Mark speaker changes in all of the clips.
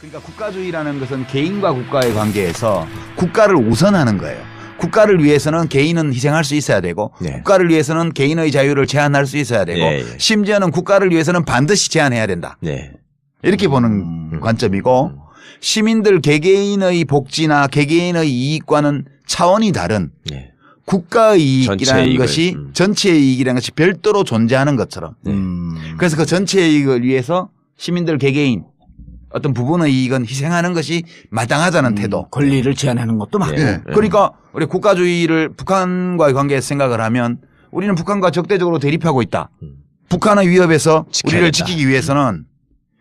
Speaker 1: 그러니까 국가주의라는 것은 개인과 국가의 관계에서 국가를 우선하는 거예요. 국가를 위해서는 개인은 희생할 수 있어야 되고
Speaker 2: 네.
Speaker 1: 국가를 위해서는 개인의 자유를 제한할 수 있어야 되고
Speaker 2: 예, 예.
Speaker 1: 심지어는 국가를 위해서는 반드시 제한해야 된다.
Speaker 2: 네.
Speaker 1: 이렇게 보는 관점이고 시민들 개개인의 복지나 개개인의 이익과는 차원이 다른
Speaker 2: 네.
Speaker 1: 국가의 이익이라는
Speaker 2: 전체의
Speaker 1: 것이
Speaker 2: 이익을.
Speaker 1: 전체의 이익이라는 것이 별도로 존재하는 것처럼 그래서 그 전체의 이익을 위해서 시민들 개개인 어떤 부분의 이익은 희생하는 것이 마땅하다는 태도.
Speaker 3: 권리를 제한하는 것도 맞고.
Speaker 1: 예. 그러니까 우리 국가주의를 북한과의 관계에서 생각을 하면 우리는 북한과 적대적으로 대립하고 있다. 북한의 위협에서
Speaker 2: 지켜야겠다.
Speaker 1: 우리를 지키기 위해서는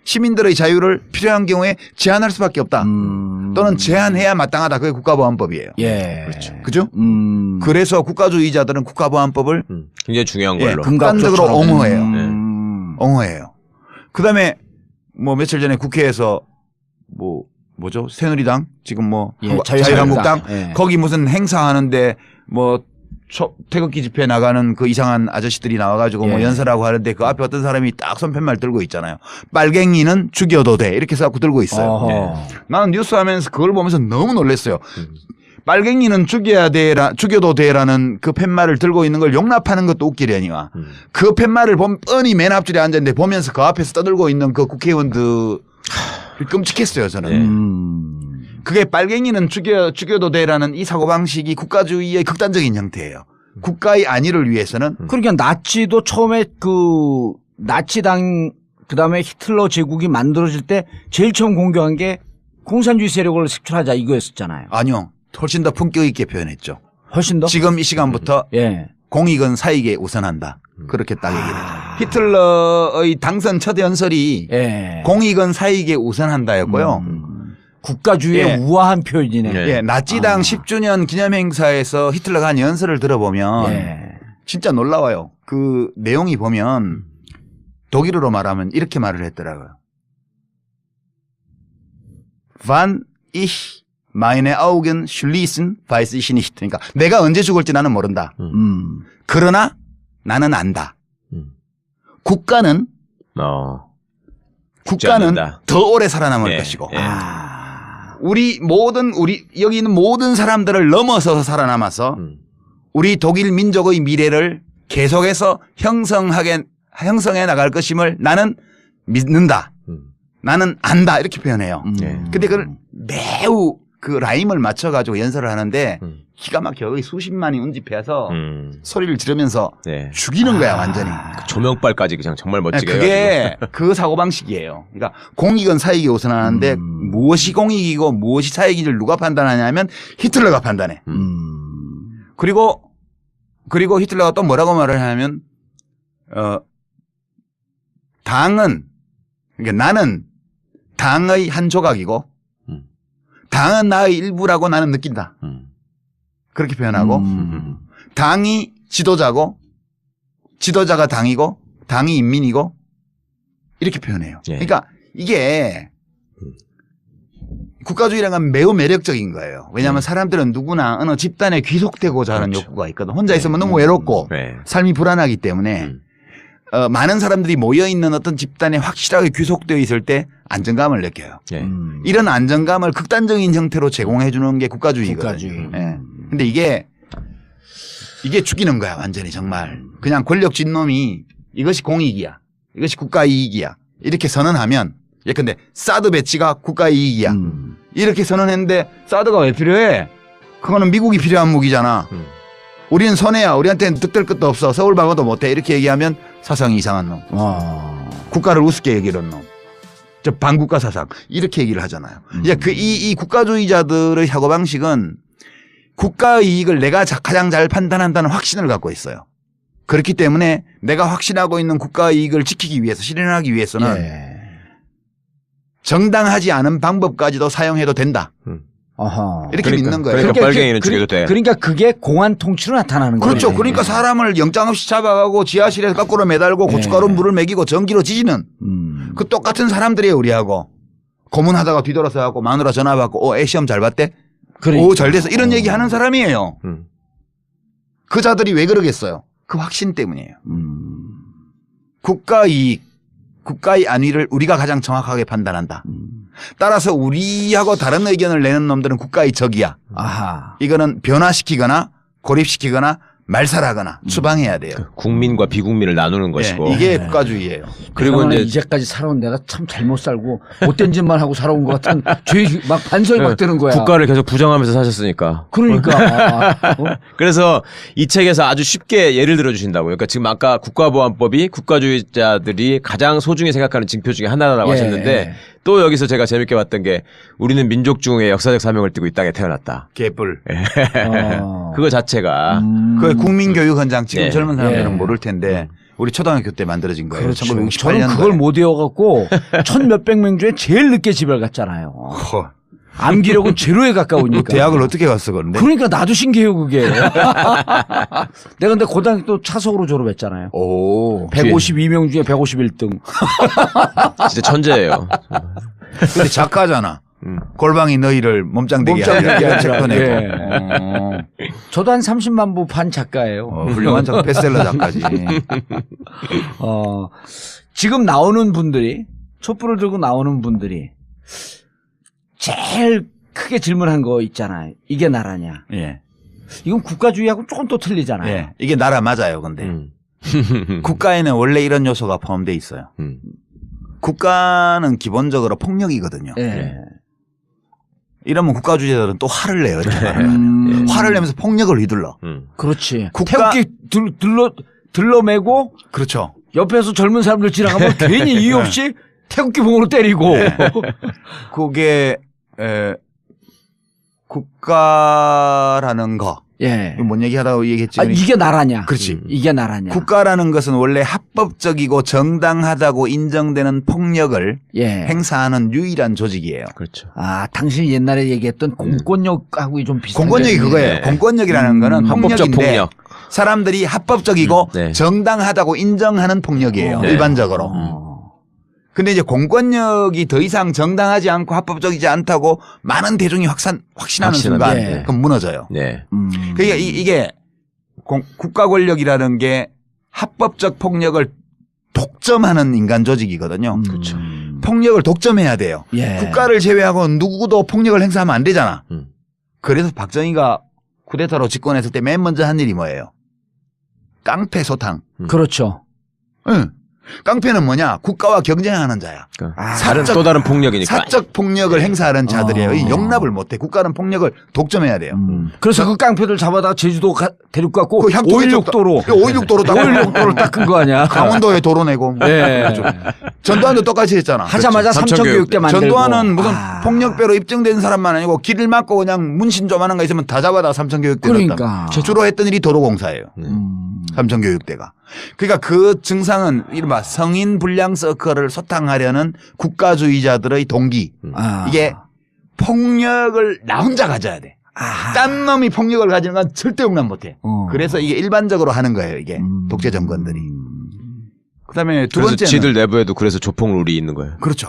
Speaker 1: 시민들의 자유를 필요한 경우에 제한할 수밖에 없다. 또는 제한해야 마땅하다. 그게 국가보안법이에요.
Speaker 3: 예.
Speaker 2: 그렇죠.
Speaker 1: 그죠? 그래서 국가주의자들은 국가보안법을
Speaker 2: 굉장히 중요한
Speaker 1: 예,
Speaker 2: 걸로.
Speaker 1: 극단적으로 옹호해요.
Speaker 2: 네.
Speaker 1: 옹호해요. 그다음에 뭐 며칠 전에 국회에서 뭐죠? 새누리당 지금 뭐
Speaker 3: 예,
Speaker 1: 자유한국당
Speaker 3: 예.
Speaker 1: 거기 무슨 행사하는데 뭐 태극기 집회 나가는 그 이상한 아저씨들이 나와가지고 뭐
Speaker 3: 예.
Speaker 1: 연설하고 하는데 그 앞에 어떤 사람이 딱 손팻말 들고 있잖아요. 빨갱이는 죽여도 돼 이렇게 해서 들고 있어요.
Speaker 3: 어허.
Speaker 1: 나는 뉴스 하면서 그걸 보면서 너무 놀랐어요. 빨갱이는 죽여도 돼라는 그 팻말을 들고 있는 걸 용납하는 것도 웃기려니와 그 팻말을 보면 뻔히 맨 앞줄에 앉았는데 보면서 그 앞에서 떠들고 있는 그 국회의원들 끔찍했어요 저는. 그게 빨갱이는 죽여도 돼라는 이 사고방식이 국가주의의 극단적인 형태예요. 국가의 안위를 위해서는
Speaker 3: 그러니까 나치도 처음에 그 나치당 그다음에 히틀러 제국이 만들어질 때 제일 처음 공격한 게 공산주의 세력을 색출하자 이거였었잖아요.
Speaker 1: 아니요. 훨씬 더 품격 있게 표현했죠.
Speaker 3: 훨씬 더?
Speaker 1: 지금 이 시간부터
Speaker 3: 예.
Speaker 1: 공익은 사익에 우선한다. 그렇게 딱 얘기를 해요. 히틀러의 당선 첫 연설이
Speaker 3: 예.
Speaker 1: 공익은 사익에 우선한다였고요.
Speaker 3: 국가주의의
Speaker 1: 예.
Speaker 3: 우아한 표현이네.
Speaker 2: 예.
Speaker 1: 예, 나치당 10주년 기념행사에서 히틀러가 한 연설을 들어보면
Speaker 3: 예.
Speaker 1: 진짜 놀라워요. 그 내용이 보면 독일어로 말하면 이렇게 말을 했더라고요. Wann ich meine Augen schließen, weiß ich nicht. 그러니까 내가 언제 죽을지 나는 모른다. 그러나 나는 안다. 국가는
Speaker 2: 않는다.
Speaker 1: 더 오래 살아남을
Speaker 2: 예,
Speaker 1: 것이고
Speaker 2: 예.
Speaker 1: 우리 여기 있는 모든 사람들을 넘어서서 살아남아서 우리 독일 민족의 미래를 계속해서 형성해 나갈 것임을 나는 믿는다. 나는 안다. 이렇게 표현해요. 근데 그걸 매우 그 라임을 맞춰가지고 연설을 하는데 기가 막혀. 여기 수십만이 운집해서 소리를 지르면서
Speaker 2: 네.
Speaker 1: 죽이는 거야 완전히.
Speaker 2: 조명빨까지 그냥 정말 멋지게
Speaker 1: 그게
Speaker 2: 해가지고.
Speaker 1: 그 사고방식이에요. 그러니까 공익은 사익이 우선하는데 무엇이 공익이고 무엇이 사익인지를 누가 판단하냐면 히틀러가 판단해. 그리고 히틀러가 또 뭐라고 말을 하냐면 당은 그러니까 나는 당의 한 조각이고 당은 나의 일부라고 나는 느낀다. 그렇게 표현하고 당이 지도자고 지도자가 당이고 당이 인민이고 이렇게 표현해요.
Speaker 2: 예.
Speaker 1: 그러니까 이게 국가주의라는 건 매우 매력적인 거예요. 왜냐하면 사람들은 누구나 어느 집단에 귀속되고자 하는
Speaker 2: 그렇죠.
Speaker 1: 욕구가 있거든. 혼자 있으면 너무 외롭고
Speaker 2: 네.
Speaker 1: 삶이 불안하기 때문에 많은 사람들이 모여있는 어떤 집단에 확실하게 귀속되어 있을 때 안정감을 느껴요.
Speaker 2: 예.
Speaker 1: 이런 안정감을 극단적인 형태로 제공해 주는 게 국가주의거든요.
Speaker 3: 국가주의.
Speaker 1: 예. 근데 이게 죽이는 거야 완전히 정말. 그냥 권력 쥔 놈이 이것이 공익이야. 이것이 국가이익이야. 이렇게 선언하면 예컨대 사드 배치가 국가이익이야. 이렇게 선언했는데 사드가 왜 필요해? 그거는 미국이 필요한 무기잖아. 우리는 손해야. 우리한테는 득될 것도 없어. 서울 방어도 못해. 이렇게 얘기하면 사상이 이상한 놈. 국가를 우습게 얘기하는 놈. 저 반국가 사상. 이렇게 얘기를 하잖아요. 이제 이 국가주의자들의 사고방식은 국가의 이익을 내가 가장 잘 판단한다는 확신을 갖고 있어요. 그렇기 때문에 내가 확신하고 있는 국가의 이익을 지키기 위해서 실현하기 위해서는
Speaker 3: 예.
Speaker 1: 정당하지 않은 방법까지도 사용해도 된다.
Speaker 3: 어허.
Speaker 1: 이렇게 믿는 거예요.
Speaker 2: 그러니까 빨갱이는 죽여도 돼.
Speaker 3: 그러니까 그게 공안 통치로 나타나는 거예요.
Speaker 1: 그렇죠. 그러니까 사람을 영장 없이 잡아가고 지하실에서 거꾸로 매달고 고춧가루 물을 먹이고 전기로 지지는 그 똑같은 사람들이에요 우리하고. 고문하다가 뒤돌아서 갖고 마누라 전화 받고 애 시험 잘 봤대?
Speaker 3: 그러니까.
Speaker 1: 오 잘 돼서 이런 얘기 하는 사람이에요. 그 자들이 왜 그러겠어요? 그 확신 때문이에요. 국가 이익, 국가의 안위를 우리가 가장 정확하게 판단한다. 따라서 우리하고 다른 의견을 내는 놈들은 국가의 적이야.
Speaker 3: 아하.
Speaker 1: 이거는 변화시키거나 고립시키거나 말살하거나 추방해야 돼요.
Speaker 2: 국민과 비국민을 나누는
Speaker 1: 예,
Speaker 2: 것이고.
Speaker 1: 이게 국가주의예요.
Speaker 2: 그리고
Speaker 3: 그동안에
Speaker 2: 이제
Speaker 3: 이제까지 살아온 내가 참 잘못 살고 못된 짓만 하고 살아온 것 같은 죄 막 반성이 막 드는 거야.
Speaker 2: 국가를 계속 부정하면서 사셨으니까.
Speaker 3: 그러니까.
Speaker 2: 그래서 이 책에서 아주 쉽게 예를 들어 주신다고요. 그러니까 지금 아까 국가보안법이 국가주의자들이 가장 소중히 생각하는 징표 중에 하나라고
Speaker 3: 예.
Speaker 2: 하셨는데 또 여기서 제가 재밌게 봤던 게 우리는 민족 중에 역사적 사명을 띠고 이 땅에 태어났다.
Speaker 1: 개뿔.
Speaker 2: 그거 자체가
Speaker 1: 그 국민교육 헌장 지금
Speaker 2: 네.
Speaker 1: 젊은 사람들은
Speaker 3: 예.
Speaker 1: 모를 텐데 우리 초등학교 때 만들어진 거예요.
Speaker 3: 그렇죠.
Speaker 1: 1968년도에.
Speaker 3: 저는 그걸 못 외워갖고 천 몇백 명 중에 제일 늦게 집을 갔잖아요. 암기력은 제로에 가까우니까.
Speaker 1: 대학을 어떻게 갔어 그런데?
Speaker 3: 그러니까 나도 신기해요 그게. 내가 근데 고등학교 또 차석으로 졸업했잖아요.
Speaker 1: 오.
Speaker 3: 152명 중에 151등.
Speaker 2: 진짜 천재예요.
Speaker 1: 근데 작가잖아. 골방이 너희를 몸짱되게 하리라 이런 책도 내고.
Speaker 3: 예. 저도 한 30만 부 판 작가예요.
Speaker 1: 훌륭한 작가, 베스트셀러 작가지.
Speaker 3: 지금 나오는 분들이 촛불을 들고 나오는 분들이 제일 크게 질문한 거 있잖아요. 이게 나라냐?
Speaker 1: 예.
Speaker 3: 이건 국가주의하고 조금 또 틀리잖아요.
Speaker 1: 예. 이게 나라 맞아요, 근데. 국가에는 원래 이런 요소가 포함되어 있어요. 국가는 기본적으로 폭력이거든요.
Speaker 3: 예.
Speaker 1: 이러면 국가주의자들은 또 화를 내요. 이렇게 말하면. 화를 내면서 폭력을 휘둘러.
Speaker 3: 그렇지.
Speaker 1: 국가-
Speaker 3: 태극기 들러매고
Speaker 1: 그렇죠.
Speaker 3: 옆에서 젊은 사람들 지나가면 괜히 이유 없이 태극기 봉으로 때리고.
Speaker 1: 그게 국가라는 거.
Speaker 3: 예.
Speaker 1: 뭔 얘기하다가 얘기했지.
Speaker 3: 아, 이게 나라냐?
Speaker 1: 그렇지.
Speaker 3: 이게 나라냐?
Speaker 1: 국가라는 것은 원래 합법적이고 정당하다고 인정되는 폭력을
Speaker 3: 예.
Speaker 1: 행사하는 유일한 조직이에요.
Speaker 2: 그렇죠.
Speaker 3: 아, 당신이 옛날에 얘기했던 공권력하고 좀 비슷한.
Speaker 1: 공권력이
Speaker 3: 점이
Speaker 1: 그거예요.
Speaker 2: 네.
Speaker 1: 공권력이라는 거는
Speaker 2: 합법적
Speaker 1: 폭력인데
Speaker 2: 폭력.
Speaker 1: 사람들이 합법적이고
Speaker 2: 네.
Speaker 1: 정당하다고 인정하는 폭력이에요.
Speaker 2: 네.
Speaker 1: 일반적으로.
Speaker 3: 어.
Speaker 1: 근데 이제 공권력이 더 이상 정당하지 않고 합법적이지 않다고 많은 대중이 확신하는 순간
Speaker 3: 네.
Speaker 1: 그럼 무너져요.
Speaker 2: 네.
Speaker 1: 그러니까 이게 국가 권력이라는 게 합법적 폭력을 독점하는 인간 조직이거든요.
Speaker 3: 그렇죠.
Speaker 1: 폭력을 독점해야 돼요.
Speaker 3: 예.
Speaker 1: 국가를 제외하고 누구도 폭력을 행사하면 안 되잖아. 그래서 박정희가 쿠데타로 집권했을 때 맨 먼저 한 일이 뭐예요? 깡패 소탕.
Speaker 3: 그렇죠.
Speaker 1: 응. 깡패는 뭐냐? 국가와 경쟁하는 자야.
Speaker 2: 그러니까 또 다른 폭력이니까.
Speaker 1: 사적 폭력을 행사하는 자들이에요. 이
Speaker 3: 어.
Speaker 1: 용납을 못해. 국가는 폭력을 독점해야 돼요.
Speaker 3: 그래서 그 깡패들 잡아다가 제주도 데리고 갔고
Speaker 1: 그 향토
Speaker 3: 516도로
Speaker 1: 516도로 딱
Speaker 3: 516도로 닦은 거 아니야?
Speaker 1: 강원도에 도로 내고.
Speaker 3: 예.
Speaker 1: 전두환도 똑같이 했잖아.
Speaker 3: 하자마자
Speaker 2: 그렇죠.
Speaker 3: 삼천교육대 만들고.
Speaker 1: 전두환은 무슨
Speaker 3: 아.
Speaker 1: 폭력배로 입증된 사람만 아니고 길을 막고 그냥 문신 조만한 거 있으면 다 잡아다 삼천교육대
Speaker 3: 그러니까.
Speaker 1: 주로 했던 일이 도로공사예요. 삼천교육대가. 그러니까 그 증상은 이른바 성인 불량 서클을 소탕하려는 국가주의자들의 동기.
Speaker 3: 아.
Speaker 1: 이게 폭력을 나 혼자 가져야 돼.
Speaker 3: 아.
Speaker 1: 딴 놈이 폭력을 가지는 건 절대 용납 못해.
Speaker 3: 어.
Speaker 1: 그래서 이게 일반적으로 하는 거예요. 이게 독재 정권들이. 그다음에 두
Speaker 2: 그래서
Speaker 1: 번째는
Speaker 2: 지들 내부에도 그래서 조폭 룰이 있는 거예요.
Speaker 1: 그렇죠.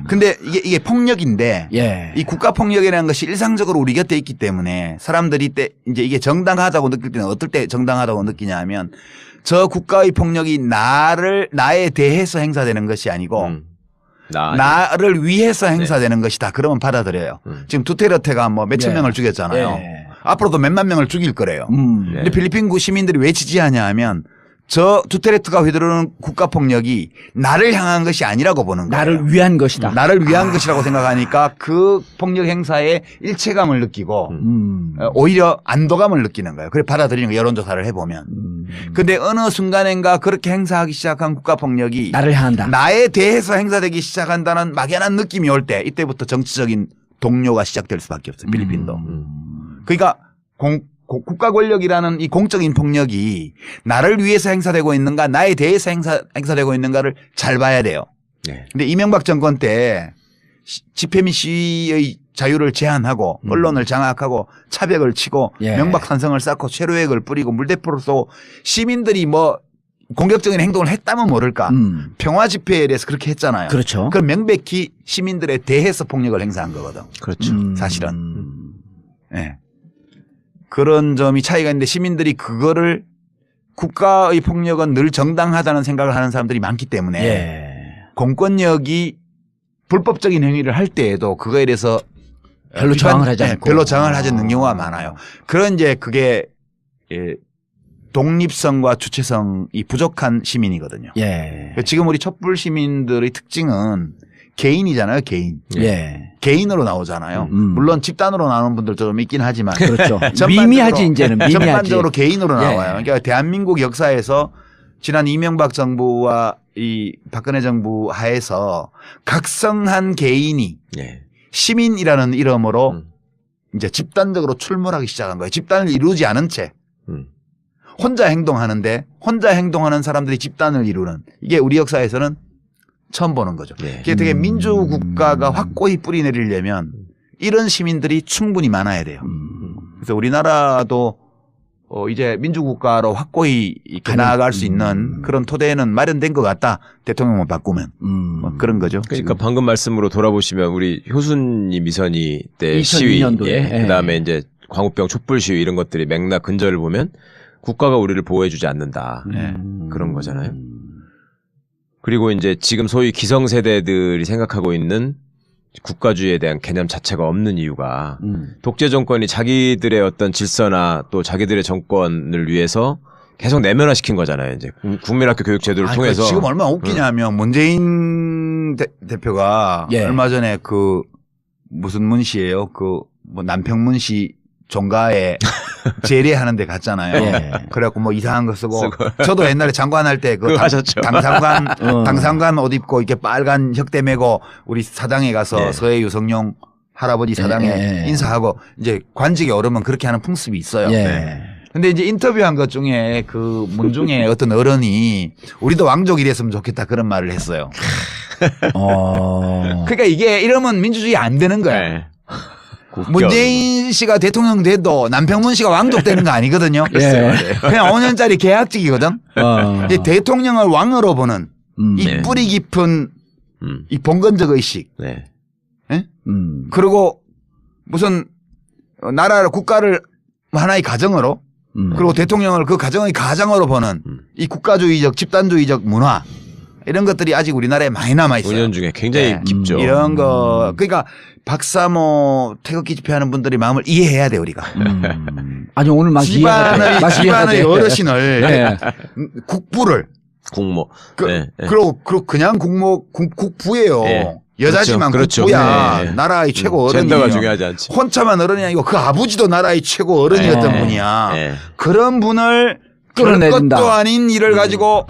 Speaker 1: 근데 이게 폭력인데
Speaker 3: 예.
Speaker 1: 이 국가 폭력이라는 것이 일상적으로 우리 곁에 있기 때문에 사람들이 때 이제 이게 정당하다고 느낄 때는 어떨 때 정당하다고 느끼냐 하면 저 국가의 폭력이 나에 대해서 행사되는 것이 아니고 나를 위해서 행사되는 것이다. 그러면 받아들여요. 지금 두테르테가 뭐 몇천
Speaker 3: 예.
Speaker 1: 명을 죽였잖아요.
Speaker 3: 예.
Speaker 1: 앞으로도 몇만 명을 죽일 거래요.
Speaker 2: 네.
Speaker 1: 근데 필리핀 시민들이 왜 지지하냐 하면 저 두테르테가 휘두르는 국가 폭력이 나를 향한 것이 아니라고 보는 거예요.
Speaker 3: 나를 위한 것이다.
Speaker 1: 나를 위한 것이라고 생각하니까 그 폭력 행사에 일체감을 느끼고 오히려 안도감을 느끼는 거예요. 그래 받아들이는 거예요. 여론조사를 해보면. 근데 어느 순간인가 그렇게 행사하기 시작한 국가 폭력이
Speaker 3: 나를 향한다.
Speaker 1: 나에 대해서 행사되기 시작한다는 막연한 느낌이 올 때 이때부터 정치적인 동요가 시작될 수밖에 없어요. 필리핀도. 그러니까 국가 권력이라는 이 공적인 폭력이 나를 위해서 행사되고 있는가 나에 대해서 행사되고 있는가를 잘 봐야 돼요.
Speaker 2: 네.
Speaker 1: 근데 이명박 정권 때 집회 및 시위의 자유를 제한하고 언론을 장악하고 차벽을 치고
Speaker 3: 예.
Speaker 1: 명박산성을 쌓고 체류액을 뿌리고 물대포를 쏘고 시민들이 뭐 공격적인 행동을 했다면 모를까. 평화 집회에 대해서 그렇게 했잖아요.
Speaker 3: 그렇죠.
Speaker 1: 그럼 명백히 시민들에 대해서 폭력을 행사한 거거든.
Speaker 2: 그렇죠.
Speaker 1: 사실은. 예. 그런 점이 차이가 있는데 시민들이 그거를 국가의 폭력은 늘 정당하다는 생각을 하는 사람들이 많기 때문에
Speaker 3: 예.
Speaker 1: 공권력이 불법적인 행위를 할 때에도 그거에 대해서
Speaker 3: 별로 저항을 하지 않고.
Speaker 1: 별로 저항을 하지 않는 경우가 많아요. 그런 이제 그게 독립성과 주체성이 부족한 시민이거든요.
Speaker 3: 예.
Speaker 1: 지금 우리 촛불 시민들의 특징은 개인이잖아요, 개인.
Speaker 3: 예.
Speaker 1: 개인으로 나오잖아요. 물론 집단으로 나오는 분들도 좀 있긴 하지만.
Speaker 3: 그렇죠.
Speaker 1: 전반적으로-
Speaker 3: 미미하지 이제는 미미하지.
Speaker 1: 전반적으로 개인으로
Speaker 3: 예.
Speaker 1: 나와요. 그러니까 대한민국 역사에서 지난 이명박 정부와 이 박근혜 정부 하에서 각성한 개인이
Speaker 2: 예.
Speaker 1: 시민이라는 이름으로 이제 집단적으로 출몰하기 시작한 거예요. 집단을 이루지 않은 채
Speaker 2: 음.
Speaker 1: 혼자 행동하는데 혼자 행동하는 사람들이 집단을 이루는 이게 우리 역사에서는 처음 보는 거죠.
Speaker 2: 네.
Speaker 1: 이게 되게 민주국가가 확고히 뿌리 내리려면 이런 시민들이 충분히 많아야 돼요. 그래서 우리나라도 이제 민주국가로 확고히 이렇게 나아갈 수 있는 그런 토대는 마련된 것 같다. 대통령만 바꾸면 뭐 그런 거죠.
Speaker 2: 그러니까 방금 말씀으로 돌아보시면 우리 효순이 미선이 때 시위,
Speaker 3: 2002년도에.
Speaker 2: 예. 그다음에 이제 광우병 촛불 시위 이런 것들이 맥락 근저를 보면 국가가 우리를 보호해주지 않는다.
Speaker 1: 네.
Speaker 2: 그런 거잖아요. 그리고 이제 지금 소위 기성세대들이 생각하고 있는 국가주의에 대한 개념 자체가 없는 이유가 독재 정권이 자기들의 어떤 질서나 또 자기들의 정권을 위해서 계속 내면화시킨 거잖아요. 이제 국민학교 교육 제도를 통해서.
Speaker 1: 지금 얼마나 웃기냐면 문재인 대표가
Speaker 3: 예.
Speaker 1: 얼마 전에 그 무슨 문시예요? 그 뭐 남평문 시 종가에 제례하는 데 갔잖아요.
Speaker 3: 예.
Speaker 1: 그래갖고 뭐 이상한 거 쓰고 저도 옛날에 장관 할 때 그
Speaker 2: 그거 하셨죠.
Speaker 1: 당상관 옷 입고 이렇게 빨간 혁대 메고 우리 사당에 가서
Speaker 2: 예.
Speaker 1: 서해 유성룡 할아버지 사당에
Speaker 3: 예.
Speaker 1: 인사하고 이제 관직에 오르면 그렇게 하는 풍습이 있어요.
Speaker 3: 예.
Speaker 1: 근데 이제 인터뷰한 것 중에 그 문 중에 어떤 어른이 우리도 왕족이 됐으면 좋겠다 그런 말을 했어요. 그러니까 이게 이러면 민주주의 안 되는 거야.
Speaker 2: 네.
Speaker 1: 문재인 씨가 대통령 돼도 남평문 씨가 왕족 되는 거 아니거든요.
Speaker 3: 예.
Speaker 1: 그냥 5년짜리 계약직이거든. 이제 대통령을 왕으로 보는 이
Speaker 2: 네.
Speaker 1: 뿌리 깊은 이 봉건적 의식.
Speaker 2: 네.
Speaker 1: 예? 그리고 무슨 나라를 국가를 하나의 가정으로 그리고 대통령을 그 가정의 가장으로 보는 이 국가주의적 집단주의적 문화 이런 것들이 아직 우리나라에 많이 남아 있어요.
Speaker 2: 운영 중에 굉장히
Speaker 1: 네.
Speaker 2: 깊죠.
Speaker 1: 이런 거 그러니까 박사모 태극기 집회하는 분들의 마음을 이해해야 돼 우리가.
Speaker 3: 아니 오늘 막
Speaker 1: 집안의 어르신을
Speaker 3: 네.
Speaker 1: 국부를
Speaker 2: 국모. 네. 네.
Speaker 1: 그리고 그냥 국부예요.
Speaker 2: 네.
Speaker 1: 여자지만
Speaker 2: 그렇죠.
Speaker 1: 국부야.
Speaker 2: 네.
Speaker 1: 나라의 최고
Speaker 2: 젠더가
Speaker 1: 어른이에요.
Speaker 2: 중요하지 않지.
Speaker 1: 혼자만 어른이 아니고 그 아버지도 나라의 최고 어른이었던
Speaker 3: 네.
Speaker 1: 분이야.
Speaker 2: 네.
Speaker 1: 그런 분을
Speaker 3: 끌어내린다.
Speaker 1: 별것도 아닌 일을 가지고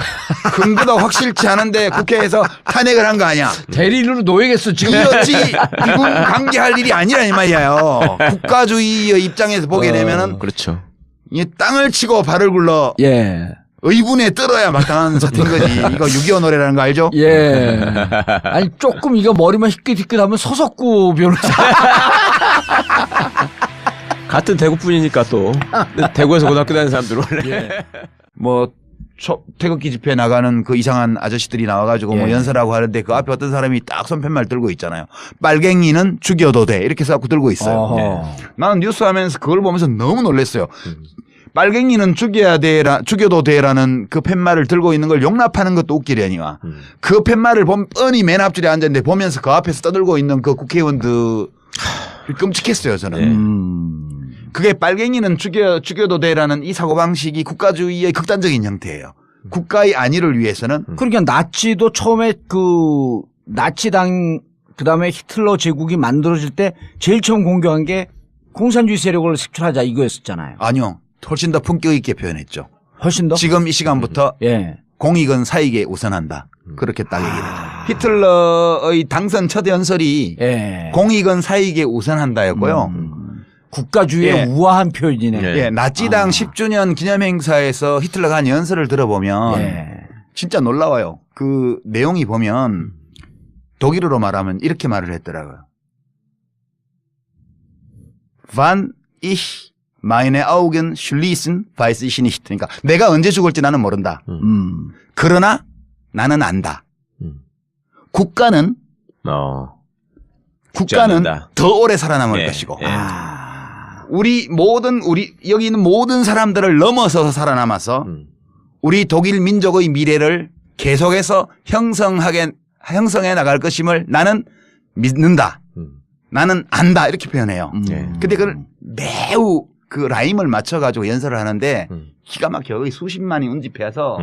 Speaker 1: 근거도 확실치 않은데 국회에서 탄핵을 한 거 아니야.
Speaker 3: 대리인으로 놓여겠어 지금.
Speaker 1: 이었지 이분 관계할 일이 아니라 이 말이에요. 국가주의의 입장에서 보게 되면은
Speaker 2: 그렇죠.
Speaker 1: 이 땅을 치고 발을 굴러
Speaker 3: 예.
Speaker 1: 의분에 떨어야 마땅한 사태인 거지. 이거 6.25 노래라는 거 알죠?
Speaker 3: 예. 아니 조금 이거 머리만 희끗희끗하면 서석구 변호사.
Speaker 2: 같은 대구 분이니까 또 대구에서 고등학교 다니는 사람들 원래.
Speaker 1: 뭐 태극기 집회 나가는 그 이상한 아저씨들이 나와가지고 뭐
Speaker 3: 예.
Speaker 1: 연설하고 하는데 그 앞에 어떤 사람이 딱 손팻말 들고 있잖아요. 빨갱이는 죽여도 돼 이렇게 해서 들고 있어요.
Speaker 3: 어허.
Speaker 1: 나는 뉴스 하면서 그걸 보면서 너무 놀랐어요. 빨갱이는 죽여도 돼라는 그 팻말을 들고 있는 걸 용납하는 것도 웃기려니와 그 팻말을 뻔히 맨 앞줄에 앉았는데 보면서 그 앞에서 떠들고 있는 그 국회의원들 끔찍했어요 저는. 그게 빨갱이는 죽여도 돼라는 이 사고방식이 국가주의의 극단적인 형태예요. 국가의 안위를 위해서는
Speaker 3: 그러니까 나치도 처음에 그 나치당 그다음에 히틀러 제국이 만들어질 때 제일 처음 공격한 게 공산주의 세력을 색출하자 이거였었잖아요.
Speaker 1: 아니요. 훨씬 더 품격 있게 표현했죠.
Speaker 3: 훨씬 더?
Speaker 1: 지금 이 시간부터
Speaker 3: 예.
Speaker 1: 공익은 사익에 우선한다. 그렇게 딱 얘기를 해요. 히틀러의 당선 첫 연설이
Speaker 3: 예.
Speaker 1: 공익은 사익에 우선한다였고요.
Speaker 3: 국가주의의
Speaker 1: 예.
Speaker 3: 우아한 표현이네.
Speaker 2: 예.
Speaker 1: 예, 나치당 10주년 기념행사에서 히틀러가 한 연설을 들어보면
Speaker 3: 예.
Speaker 1: 진짜 놀라워요. 그 내용이 보면 독일어로 말하면 이렇게 말을 했더라고요. Wann ich meine Augen schließen, weiß ich nicht. 그러니까 내가 언제 죽을지 나는 모른다. 그러나 나는 안다. 국가는
Speaker 2: 않는다.
Speaker 1: 더 오래 살아남을
Speaker 2: 예.
Speaker 1: 것이고
Speaker 2: 예.
Speaker 1: 우리 여기 있는 모든 사람들을 넘어서서 살아남아서 우리 독일 민족의 미래를 계속해서 형성해 나갈 것임을 나는 믿는다. 나는 안다. 이렇게 표현해요.
Speaker 2: 예.
Speaker 1: 근데 그걸 매우 그 라임을 맞춰가지고 연설을 하는데 기가 막혀. 거의 수십만이 운집해서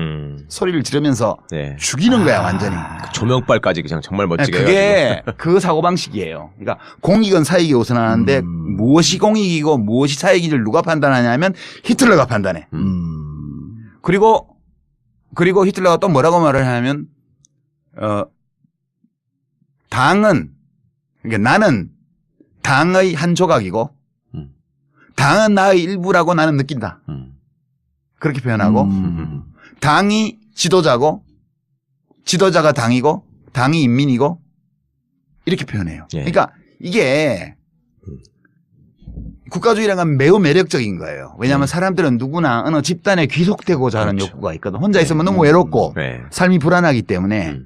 Speaker 1: 소리를 지르면서
Speaker 2: 네.
Speaker 1: 죽이는 거야, 완전히.
Speaker 2: 조명빨까지 그냥 정말 멋지게
Speaker 1: 그게 그 사고방식이에요. 그러니까 공익은 사익이 우선하는데 무엇이 공익이고 무엇이 사익인지를 누가 판단하냐면 히틀러가 판단해. 그리고 히틀러가 또 뭐라고 말을 하냐면 당은 그러니까 나는 당의 한 조각이고 당은 나의 일부라고 나는 느낀다. 그렇게 표현하고 당이 지도자고 지도자가 당이고 당이 인민이고 이렇게 표현해요.
Speaker 2: 예.
Speaker 1: 그러니까 이게 국가주의라는 건 매우 매력적인 거예요. 왜냐하면 사람들은 누구나 어느 집단에 귀속되고자 하는
Speaker 2: 그렇죠.
Speaker 1: 욕구가 있거든. 혼자 있으면 너무 외롭고
Speaker 2: 네.
Speaker 1: 삶이 불안하기 때문에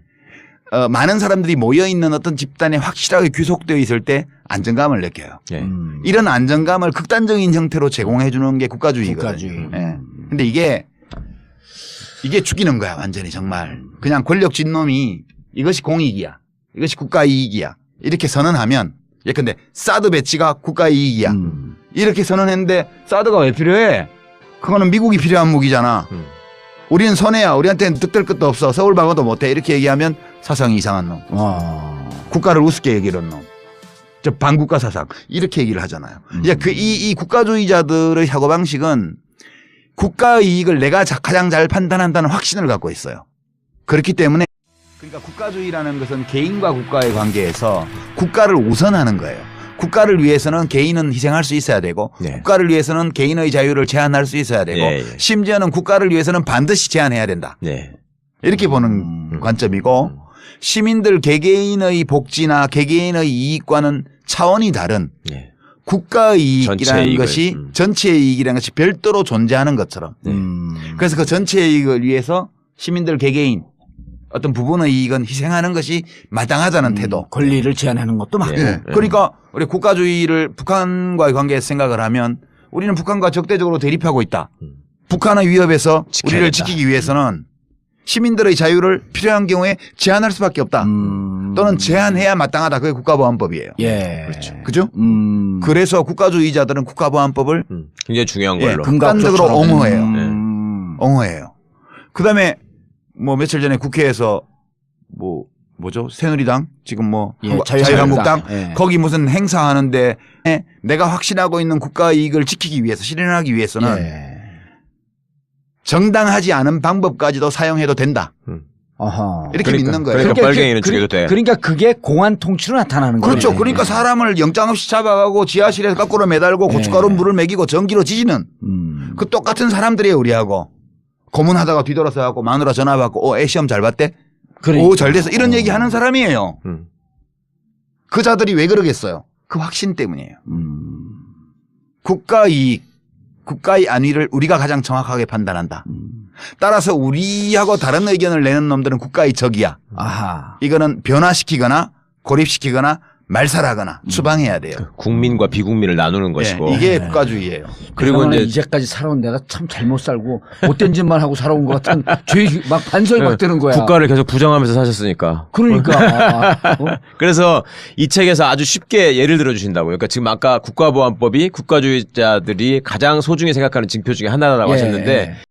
Speaker 1: 많은 사람들이 모여있는 어떤 집단에 확실하게 귀속되어 있을 때 안정감을 느껴요.
Speaker 2: 예.
Speaker 1: 이런 안정감을 극단적인 형태로 제공해 주는 게 국가주의거든요.
Speaker 3: 국가주의.
Speaker 1: 예. 근데 이게 죽이는 거야, 완전히 정말. 그냥 권력진 놈이 이것이 공익이야. 이것이 국가이익이야. 이렇게 선언하면 예컨대 사드 배치가 국가이익이야. 이렇게 선언했는데 사드가 왜 필요해? 그거는 미국이 필요한 무기잖아. 우리는 손해야. 우리한테는 득될 것도 없어. 서울 방어도 못해. 이렇게 얘기하면 사상이 이상한 놈. 국가를 우습게 여기는 놈. 저 반국가 사상. 이렇게 얘기를 하잖아요. 이제 이 국가주의자들의 사고방식은 국가 이익을 내가 가장 잘 판단한다는 확신을 갖고 있어요. 그렇기 때문에 그러니까 국가주의라는 것은 개인과 국가의 관계에서 국가를 우선하는 거예요. 국가를 위해서는 개인은 희생할 수 있어야 되고
Speaker 2: 네.
Speaker 1: 국가를 위해서는 개인의 자유를 제한할 수 있어야 되고
Speaker 2: 예, 예.
Speaker 1: 심지어는 국가를 위해서는 반드시 제한해야 된다.
Speaker 2: 네.
Speaker 1: 이렇게 보는 관점이고 시민들 개개인의 복지나 개개인의 이익과는 차원이 다른
Speaker 2: 네.
Speaker 1: 국가의
Speaker 2: 전체
Speaker 1: 이익이라는
Speaker 2: 이익을,
Speaker 1: 것이 전체의 이익이라는 것이 별도로 존재하는 것처럼 그래서 그 전체의 이익을 위해서 시민들 개개인 어떤 부분의 이익은 희생하는 것이 마땅하다는 태도.
Speaker 3: 권리를 제한하는 것도 맞고.
Speaker 1: 예. 그러니까 우리 국가주의를 북한과의 관계에서 생각을 하면 우리는 북한과 적대적으로 대립하고 있다. 북한의 위협에서
Speaker 2: 지켜야
Speaker 1: 우리를
Speaker 2: 된다.
Speaker 1: 지키기 위해서는 시민들의 자유를 필요한 경우에 제한할 수밖에 없다. 또는 제한해야 마땅하다. 그게 국가보안법이에요.
Speaker 3: 예.
Speaker 2: 그렇죠.
Speaker 1: 그죠? 그래서 국가주의자들은 국가보안법을
Speaker 2: 굉장히 중요한
Speaker 1: 예,
Speaker 2: 걸로.
Speaker 1: 극단적으로 옹호해요.
Speaker 3: 음.
Speaker 1: 옹호해요. 그다음에 뭐 며칠 전에 국회에서 뭐죠? 새누리당 지금 뭐
Speaker 3: 예,
Speaker 1: 자유한국당
Speaker 3: 예.
Speaker 1: 거기 무슨 행사하는데 내가 확신하고 있는 국가 이익을 지키기 위해서 실현하기 위해서는
Speaker 3: 예.
Speaker 1: 정당하지 않은 방법까지도 사용해도 된다.
Speaker 3: 어허.
Speaker 1: 이렇게 믿는 거예요.
Speaker 2: 그러니까 빨갱이는 죽여도 돼.
Speaker 3: 그러니까 그게 공안 통치로 나타나는 거예요.
Speaker 1: 그렇죠. 그러니까 사람을 영장 없이 잡아가고 지하실에서 거꾸로 매달고 고춧가루 물을 먹이고 전기로 지지는 그 똑같은 사람들이에요, 우리하고. 고문하다가 뒤돌아서 갖고 마누라 전화 받고 애 시험 잘 봤대?
Speaker 3: 그러니까.
Speaker 1: 오, 잘 됐어. 이런 얘기 하는 사람이에요.
Speaker 2: 음.
Speaker 1: 그 자들이 왜 그러겠어요? 그 확신 때문이에요. 국가 이익, 국가의 안위를 우리가 가장 정확하게 판단한다. 따라서 우리하고 다른 의견을 내는 놈들은 국가의 적이야.
Speaker 3: 아하.
Speaker 1: 이거는 변화시키거나 고립시키거나 말살하거나 추방해야 돼요.
Speaker 2: 국민과 비국민을 나누는
Speaker 1: 예,
Speaker 2: 것이고.
Speaker 1: 이게 국가주의예요.
Speaker 2: 그리고
Speaker 3: 그러나
Speaker 2: 이제
Speaker 3: 이제까지 살아온 내가 참 잘못 살고 못된 짓만 하고 살아온 것 같은 죄 막 반성이 막 드는 거야.
Speaker 2: 국가를 계속 부정하면서 사셨으니까.
Speaker 3: 그러니까.
Speaker 2: 그래서 이 책에서 아주 쉽게 예를 들어 주신다고요. 그러니까 지금 아까 국가보안법이 국가주의자들이 가장 소중히 생각하는 징표 중에 하나라고
Speaker 3: 예.
Speaker 2: 하셨는데